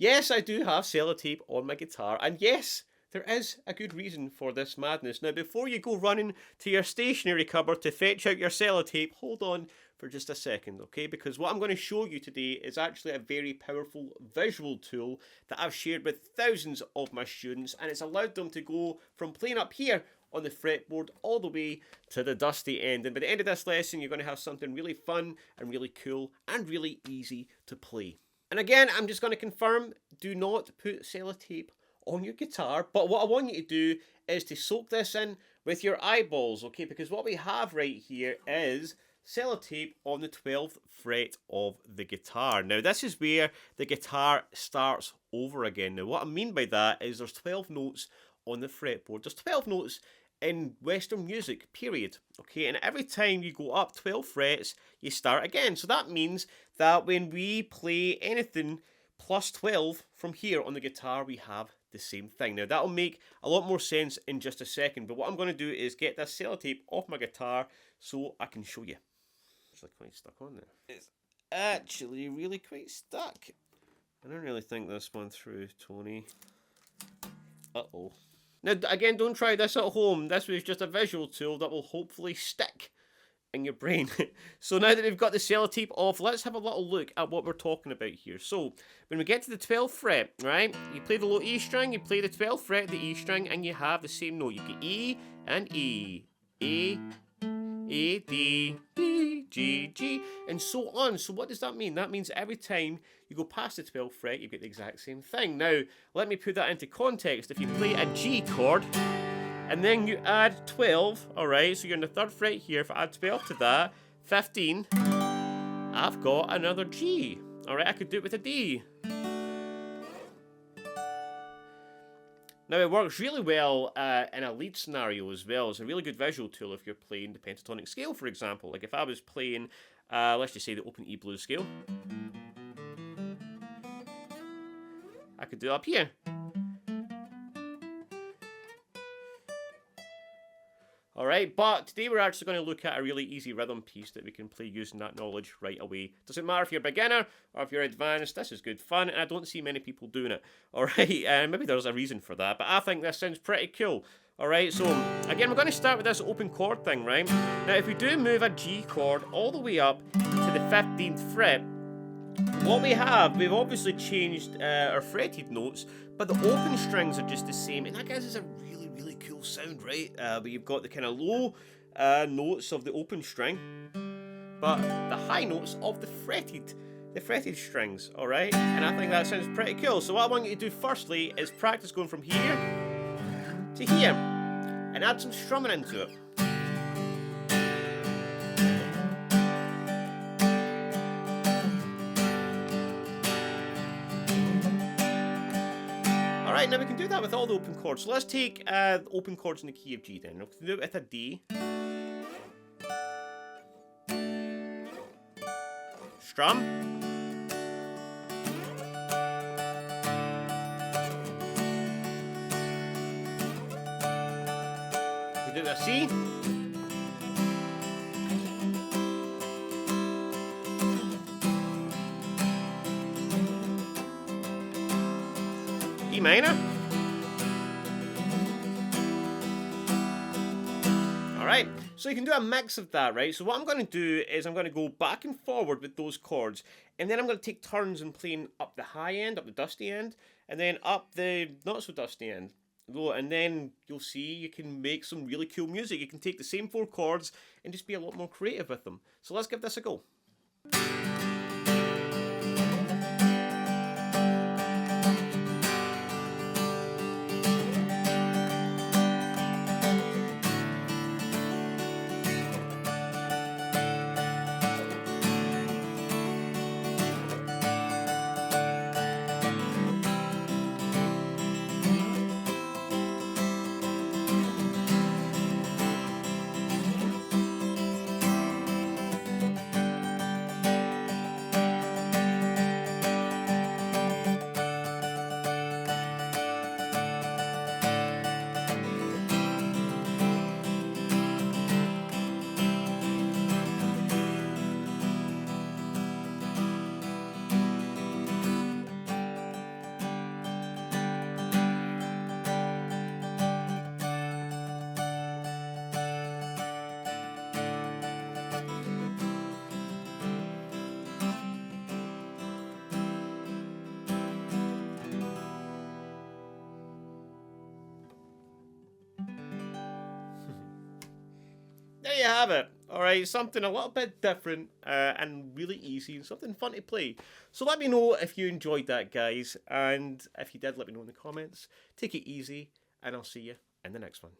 Yes, I do have sellotape on my guitar, and yes, there is a good reason for this madness. Now, before you go running to your stationery cupboard to fetch out your sellotape, hold on for just a second, okay? Because what I'm going to show you today is actually a very powerful visual tool that I've shared with thousands of my students, and it's allowed them to go from playing up here on the fretboard all the way to the dusty end. And by the end of this lesson, you're going to have something really fun and really cool and really easy to play. And again, I'm just going to confirm, do not put sellotape on your guitar, but what I want you to do is to soak this in with your eyeballs, okay? Because what we have right here is sellotape on the 12th fret of the guitar. Now, this is where the guitar starts over again. Now, what I mean by that is there's 12 notes on the fretboard. There's 12 notes in Western music, period. Okay, and every time you go up 12 frets, you start again. So that means that when we play anything plus 12 from here on the guitar, we have the same thing. Now, that'll make a lot more sense in just a second, but what I'm going to do is get this sellotape off my guitar so I can show you. It's like quite stuck on there. It's actually really quite stuck. I don't really think this one through, Tony. Uh-oh. Now, again, don't try this at home. This was just a visual tool that will hopefully stick in your brain. So now that we've got the sellotape off, let's have a little look at what we're talking about here. So, when we get to the 12th fret, right, you play the low E string, you play the 12th fret of the E string, and you have the same note. You get E and E, A, D, D, G, G, and so on. So what does that mean? That means every time you go past the 12th fret, you get the exact same thing. Now, let me put that into context. If you play a G chord, and then you add 12, alright, so you're in the 3rd fret here. If I add 12 to that, 15, I've got another G. Alright, I could do it with a D. Now, it works really well in a lead scenario as well. It's a really good visual tool if you're playing the pentatonic scale, for example. Like if I was playing, let's just say the open E blues scale, I could do it up here. Alright, but today we're actually going to look at a really easy rhythm piece that we can play using that knowledge right away. Doesn't matter if you're a beginner or if you're advanced, this is good fun, and I don't see many people doing it. Alright, maybe there's a reason for that, but I think this sounds pretty cool. Alright, so again, we're going to start with this open chord thing, right? Now, if we do move a G chord all the way up to the 15th fret, what we have, we've obviously changed our fretted notes, but the open strings are just the same, and that gives us a really cool sound, right? Where you've got the kind of low notes of the open string, but the high notes of the fretted strings, alright? And I think that sounds pretty cool. So what I want you to do firstly is practice going from here to here, and add some strumming into it. Alright, now we can do that with all the open chords. So let's take the open chords in the key of G then. We'll do it with a D. Strum. We do a C. E minor. Alright, so you can do a mix of that, right? So what I'm going to do is I'm going to go back and forward with those chords, and then I'm going to take turns in playing up the high end, up the dusty end, and then up the not so dusty end. And then you'll see you can make some really cool music. You can take the same 4 chords and just be a lot more creative with them. So let's give this a go. you have it. All right, something a little bit different and really easy and something fun to play. So let me know if you enjoyed that, guys. And if you did, let me know in the comments. Take it easy, and I'll see you in the next one.